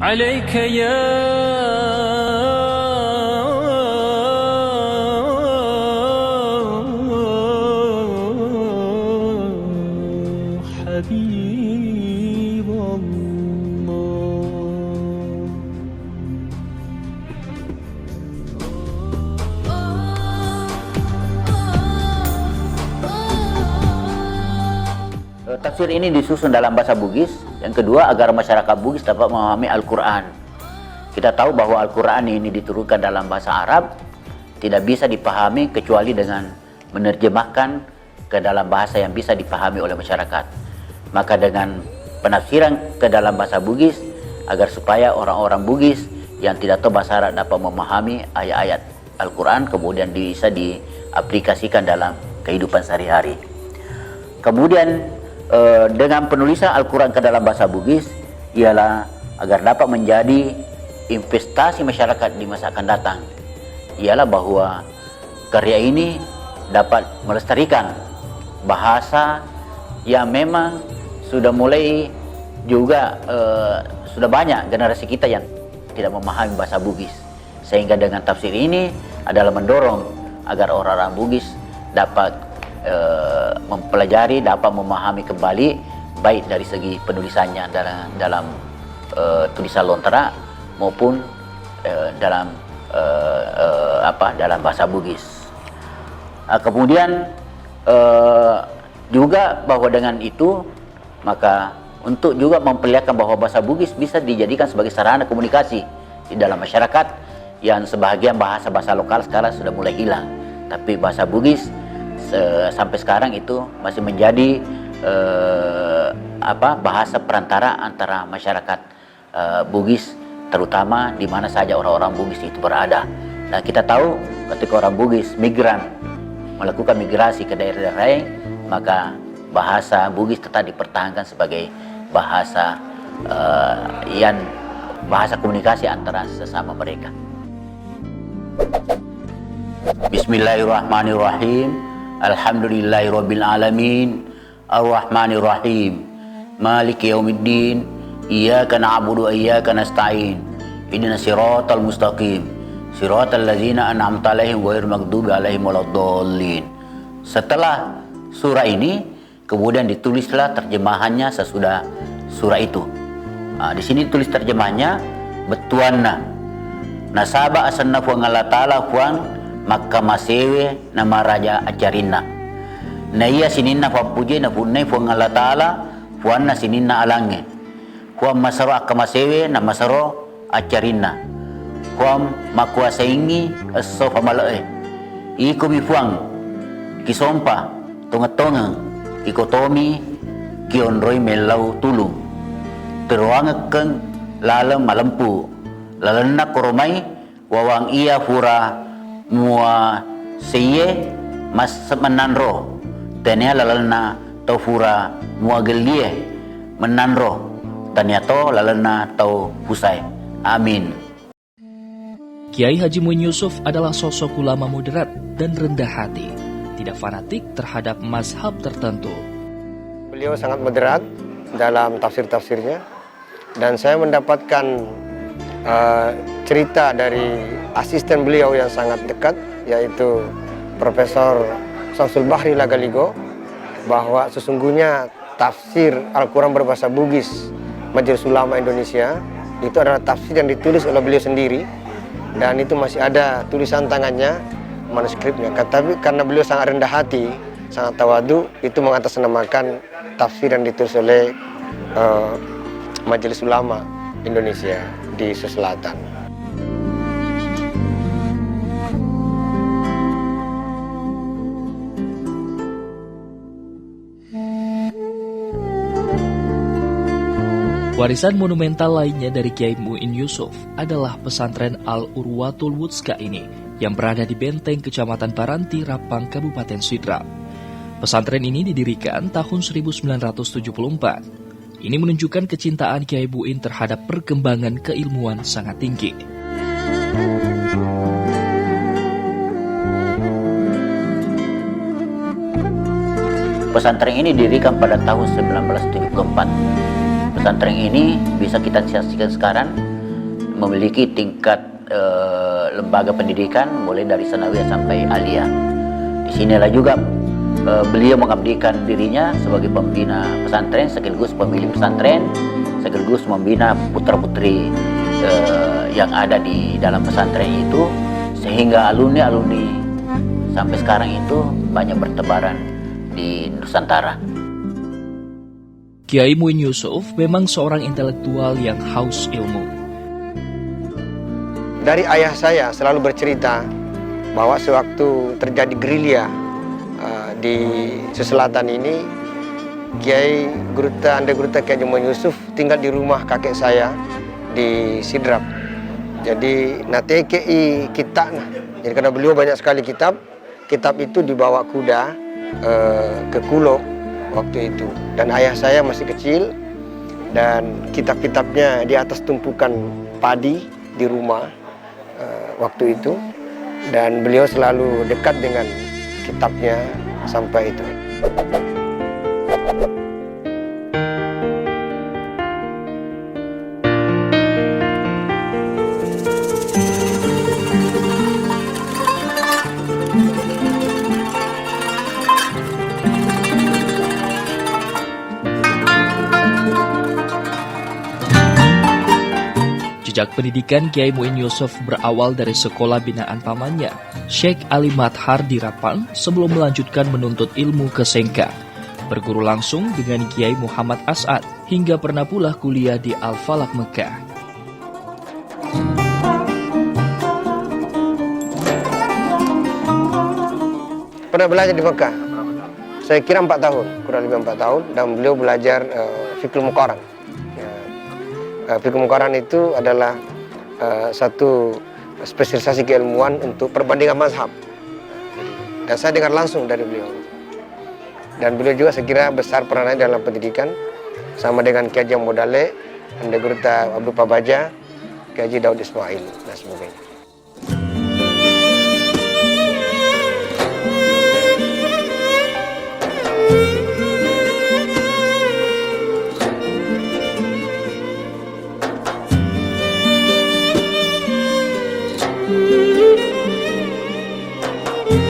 عليك يا حبيب الله. Tafsir ini disusun dalam bahasa Bugis. Yang kedua, agar masyarakat Bugis dapat memahami Al-Quran. Kita tahu bahwa Al-Quran ini diturunkan dalam bahasa Arab, tidak bisa dipahami kecuali dengan menerjemahkan ke dalam bahasa yang bisa dipahami oleh masyarakat. Maka dengan penafsiran ke dalam bahasa Bugis, agar supaya orang-orang Bugis yang tidak tahu bahasa Arab dapat memahami ayat-ayat Al-Quran, kemudian bisa diaplikasikan dalam kehidupan sehari-hari. Kemudian dengan penulisan Al-Quran ke dalam bahasa Bugis ialah agar dapat menjadi investasi masyarakat di masa akan datang. Ialah bahwa karya ini dapat melestarikan bahasa yang memang sudah mulai juga sudah banyak generasi kita yang tidak memahami bahasa Bugis. Sehingga dengan tafsir ini adalah mendorong agar orang-orang Bugis dapat mempelajari, dapat memahami kembali, baik dari segi penulisannya dalam tulisan lontera maupun dalam bahasa Bugis. Kemudian juga bahwa dengan itu maka untuk juga memperlihatkan bahwa bahasa Bugis bisa dijadikan sebagai sarana komunikasi di dalam masyarakat, yang sebahagian bahasa-bahasa lokal sekarang sudah mulai hilang, tapi bahasa Bugis sampai sekarang itu masih menjadi bahasa perantara antara masyarakat Bugis, terutama di mana saja orang-orang Bugis itu berada. Nah, kita tahu ketika orang Bugis migran melakukan migrasi ke daerah-daerah lain, maka bahasa Bugis tetap dipertahankan sebagai bahasa bahasa komunikasi antara sesama mereka. Bismillahirrahmanirrahim. Alhamdulillahirabbil alamin, arrahmanirrahim, maliki yaumiddin, iyyaka na'budu wa iyyaka nasta'in, ihdinas siratal mustaqim, siratal ladzina an'amta 'alaihim ghairil maghdubi 'alaihim waladdallin. Setelah surah ini kemudian ditulislah terjemahannya sesudah surah itu. Di sini tulis terjemahannya betuanna nasaba asanna fuang Allah taala fuang maka masewe nama raja acarina na iya sininna papuje na punai fuang Allah taala fuanna sininna alange fuang masaro akamasewe na masaro acarina fuang makuasaingi aso pamalae iko bifuang kisompa tonga-tonga ikotomi kionroi melau tulung teruangakeng lalam malempu lalana koromai wawang iya fura mua seye mas menanro tania lalana tau fura mua gelie menanro tania to lalana tau pusai. Amin. Kiai Haji Muin Yusuf adalah sosok ulama moderat dan rendah hati, tidak fanatik terhadap mazhab tertentu. Beliau sangat moderat dalam tafsir-tafsirnya, dan saya mendapatkan cerita dari asisten beliau yang sangat dekat, yaitu Profesor Samsul Bahri Lagaligo, bahwa sesungguhnya tafsir Al-Quran berbahasa Bugis Majelis Ulama Indonesia itu adalah tafsir yang ditulis oleh beliau sendiri, dan itu masih ada tulisan tangannya, manuskripnya. Tapi karena beliau sangat rendah hati, sangat tawadu, itu mengatasnamakan tafsir yang ditulis oleh Majelis Ulama Indonesia di Sulawesi Selatan. Warisan monumental lainnya dari Kiai Muin Yusuf adalah pesantren Al-Urwatul Wuthqa ini yang berada di Benteng Kecamatan Paranti, Rapang, Kabupaten Sidrap. Pesantren ini didirikan tahun 1974. Ini menunjukkan kecintaan Kiai Muin terhadap perkembangan keilmuan sangat tinggi. Pesantren ini didirikan pada tahun 1974. Pesantren ini bisa kita saksikan sekarang memiliki tingkat lembaga pendidikan mulai dari sanawiyah sampai aliyah. Di sinilah juga beliau mengabdikan dirinya sebagai pembina pesantren, sekaligus pemilik pesantren, sekaligus membina putra-putri yang ada di dalam pesantren itu, sehingga alumni-alumni sampai sekarang itu banyak bertebaran di Nusantara. Kiai Muin Yusuf memang seorang intelektual yang haus ilmu. Dari ayah saya selalu bercerita bahwa sewaktu terjadi gerilya di Selatan ini, Kiai Guruta Ande Guruta Kiai Muin Yusuf tinggal di rumah kakek saya di Sidrap. Jadi nateki kitab. Jadi karena beliau banyak sekali kitab itu dibawa kuda ke Kulo waktu itu. Dan ayah saya masih kecil dan kitab-kitabnya di atas tumpukan padi di rumah waktu itu, dan beliau selalu dekat dengan kitabnya sampai itu. Jejak pendidikan Kiai Muin Yusuf berawal dari sekolah binaan pamannya, Syekh Ali Madhar di Rapang, sebelum melanjutkan menuntut ilmu ke Sengka. Berguru langsung dengan Kiai Muhammad As'ad, hingga pernah pula kuliah di Al-Falak Mekah. Pernah belajar di Mekah. Saya kira 4 tahun, kurang lebih 4 tahun, dan beliau belajar Fiqhul Muqarran. Fiqh Muqarran itu adalah satu spesialisasi keilmuan untuk perbandingan mazhab. Dan saya dengar langsung dari beliau. Dan beliau juga saya kira besar peranannya dalam pendidikan, sama dengan Kiai Haji Modale, Ande Guruta Abdul Pabaja, Kiai Haji Daud Ismail, dan sebagainya.